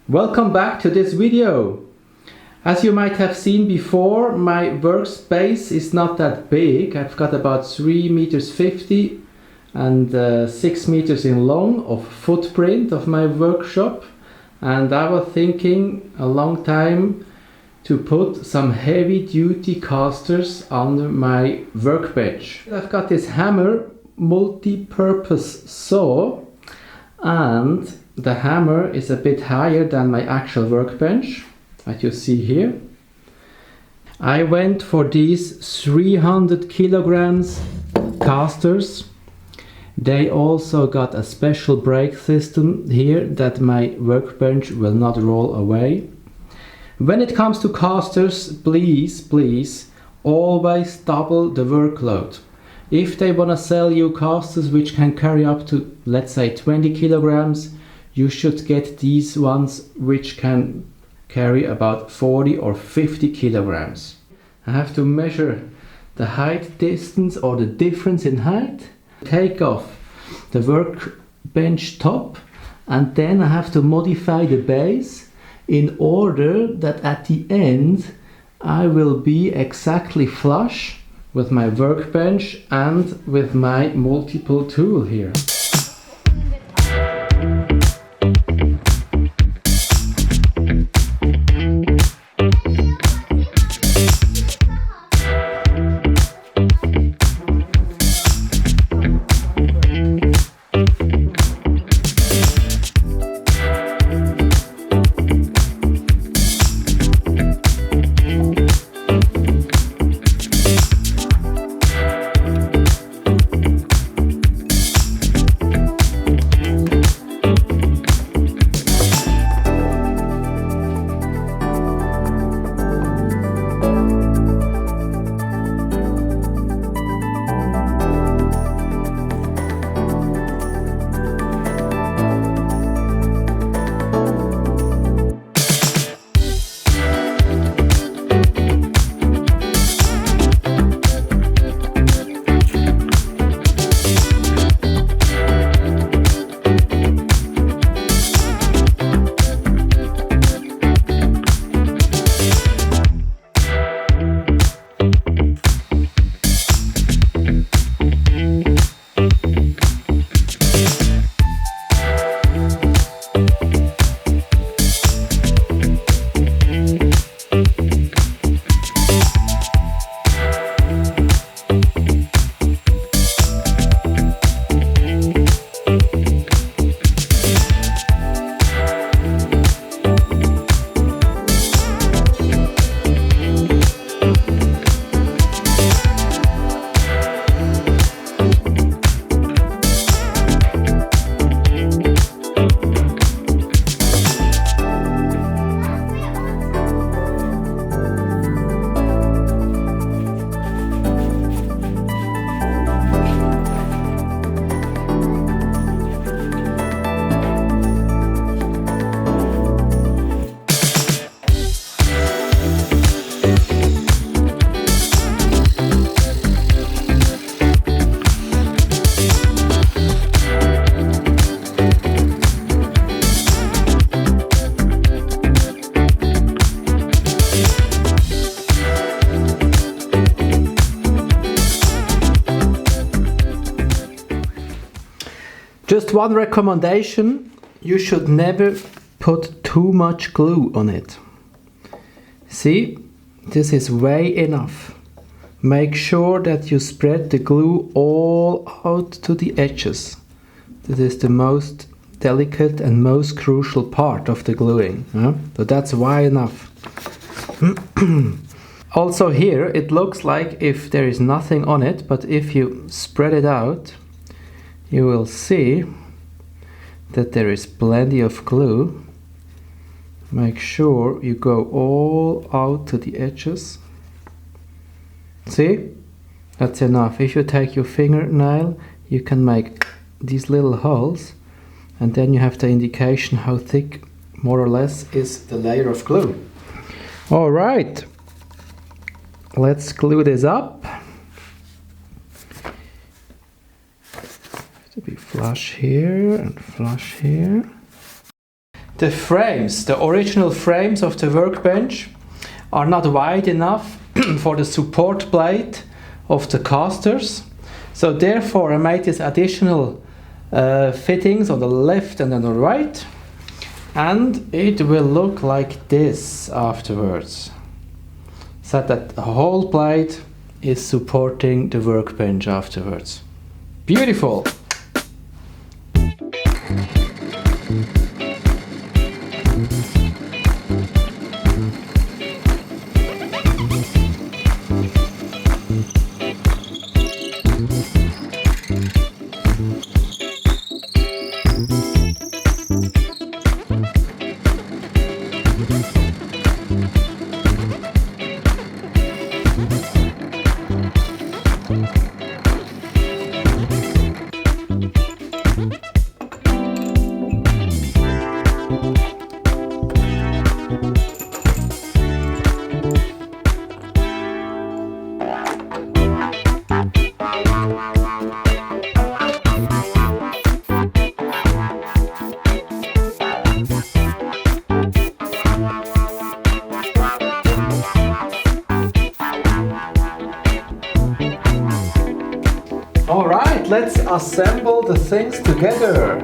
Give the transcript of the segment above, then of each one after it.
Welcome back to this video. As you might have seen before, my workspace is not that big. I've got about 3 meters 50 and 6 meters in long of footprint of my workshop, and I was thinking a long time to put some heavy duty casters under my workbench. I've got this hammer multi-purpose saw, and the hammer is a bit higher than my actual workbench, as you see here. I went for these 300 kilograms casters. They also got a special brake system here that my workbench will not roll away. When it comes to casters, please always double the workload. If they want to sell you casters which can carry up to, let's say, 20 kilograms, you should get these ones which can carry about 40 or 50 kilograms. I have to measure the height distance or the difference in height, take off the workbench top, and then I have to modify the base in order that at the end I will be exactly flush with my workbench and with my multiple tool here. Just one recommendation: you should never put too much glue on it. See, this is way enough. Make sure that you spread the glue all out to the edges. This is the most delicate and most crucial part of the gluing. So that's wide enough. Also here it looks like if there is nothing on it, but if you spread it out, you will see that there is plenty of glue. Make sure you go all out to the edges. See? That's enough. If you take your fingernail, you can make these little holes, and then you have the indication how thick, more or less, is the layer of glue. All right, let's glue this up. To be flush here and flush here. the frames, the original frames of the workbench are not wide enough for the support plate of the casters. So therefore I made these additional fittings on the left and on the right, and it will look like this afterwards, so that the whole plate is supporting the workbench afterwards. Beautiful! Alright, let's assemble the things together.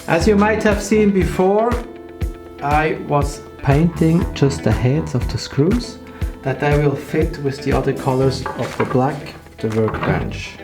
As you might have seen before, I was painting just the heads of the screws that they will fit with the other colors of the black, the workbench.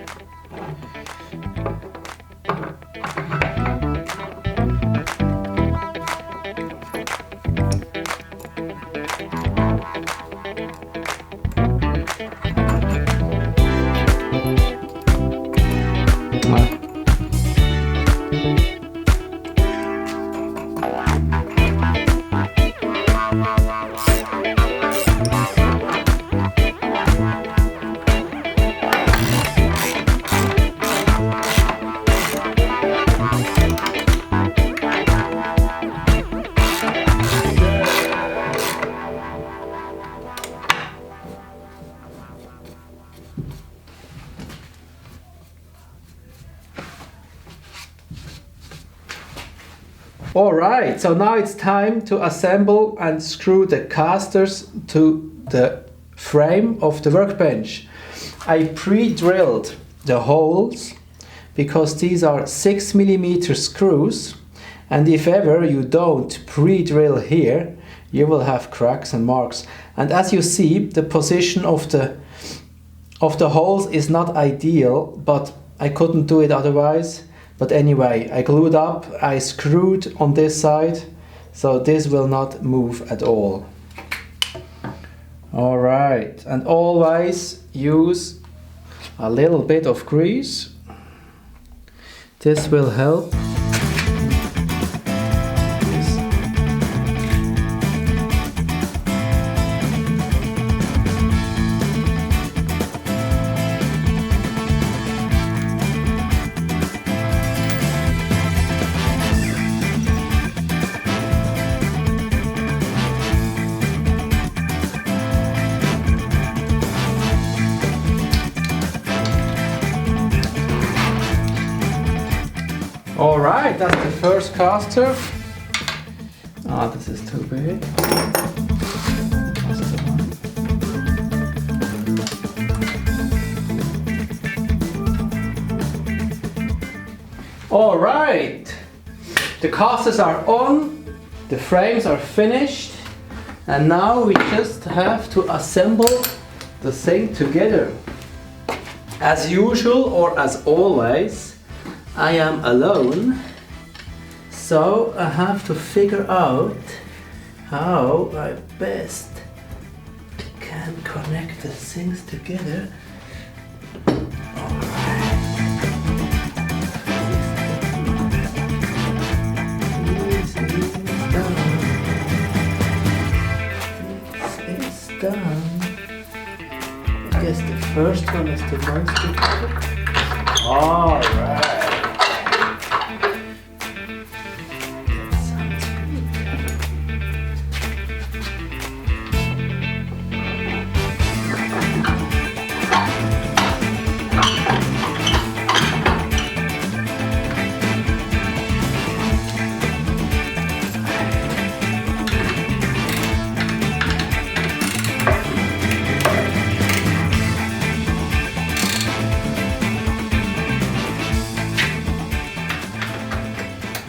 Alright, so now it's time to assemble and screw the casters to the frame of the workbench. I pre-drilled the holes because these are 6mm screws, and if ever you don't pre-drill here, you will have cracks and marks. And as you see, the position of the holes is not ideal, but I couldn't do it otherwise. But anyway, I glued up, I screwed on this side, so this will not move at all. Alright, and always use a little bit of grease. This will help. Alright, that's the first caster. Ah, this is too big. That's the one. Alright, the casters are on, the frames are finished, and now we just have to assemble the thing together. As usual, or as always, I am alone, so I have to figure out how I best can connect the things together. This is done. I guess the first one is the most difficult. Alright.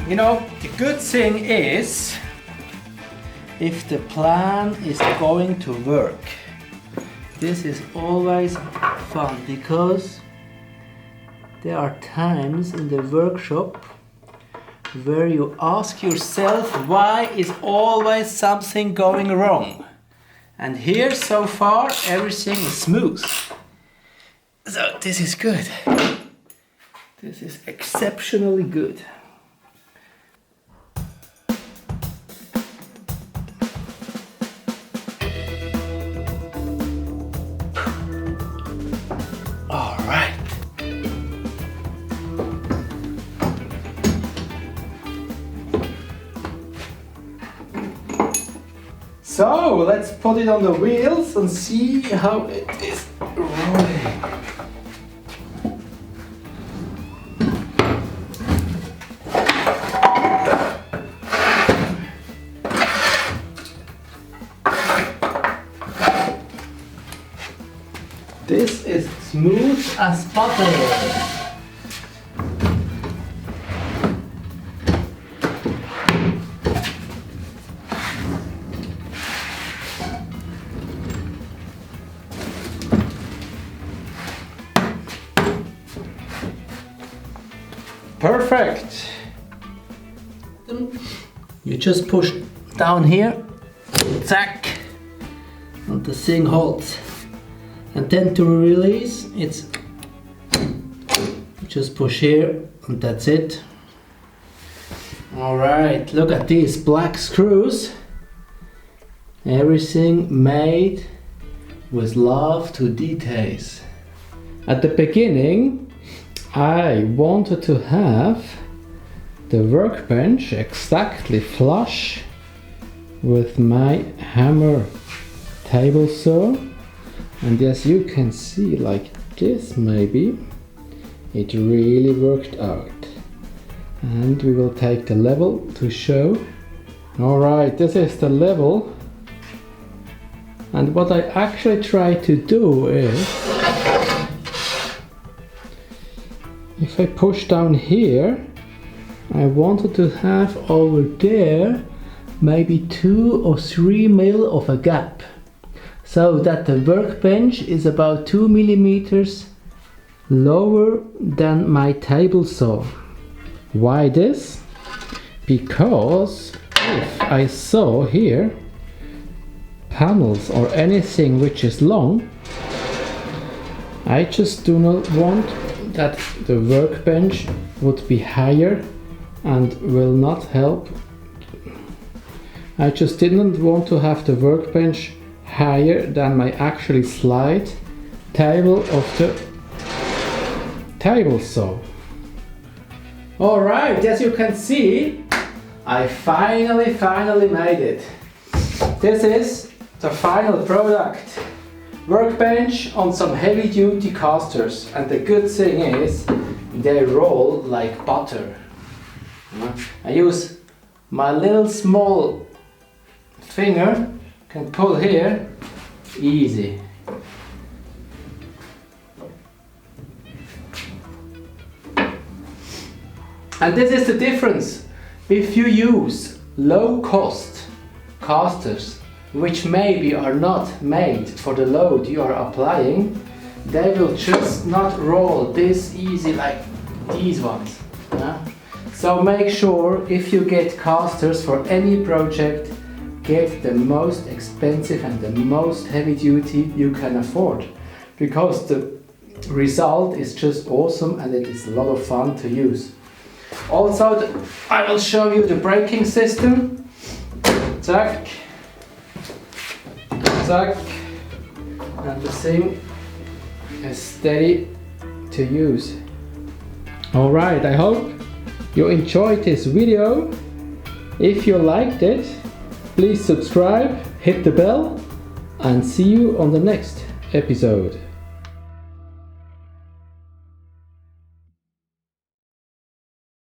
You know, the good thing is, if the plan is going to work, this is always fun, because there are times in the workshop where you ask yourself, why is always something going wrong? And here so far everything is smooth. So this is good. This is exceptionally good. All right. So let's put it on the wheels and see how it is rolling. This is smooth as butter. Perfect. You just push down here, zack, and the thing holds. And then to release, it's just push here, and that's it. All right, look at these black screws. Everything made with love to details. At the beginning, I wanted to have the workbench exactly flush with my hammer table saw, and as you can see, like this maybe, it really worked out. And we will take the level to show. Alright, this is the level, and what I actually try to do is, if I push down here, I wanted to have over there maybe 2 or 3 mil of a gap, so that the workbench is about 2 millimeters lower than my table saw. Why this? Because if I saw here panels or anything which is long, I just do not want that the workbench would be higher and will not help. I just didn't want to have the workbench higher than my actually slide table of the table saw. Alright, as you can see, I finally made it. This is the final product. Workbench on some heavy duty casters, and the good thing is they roll like butter. I use my little small finger, can pull here, easy. And this is the difference. If you use low cost casters, which maybe are not made for the load you are applying, they will just not roll this easy like these ones. So make sure, if you get casters for any project, get the most expensive and the most heavy duty you can afford, because the result is just awesome and it is a lot of fun to use. Also, I will show you the braking system. Zack, zack, and the thing is steady to use. Alright, I hope you enjoyed this video. If you liked it, please subscribe, hit the bell, and see you on the next episode.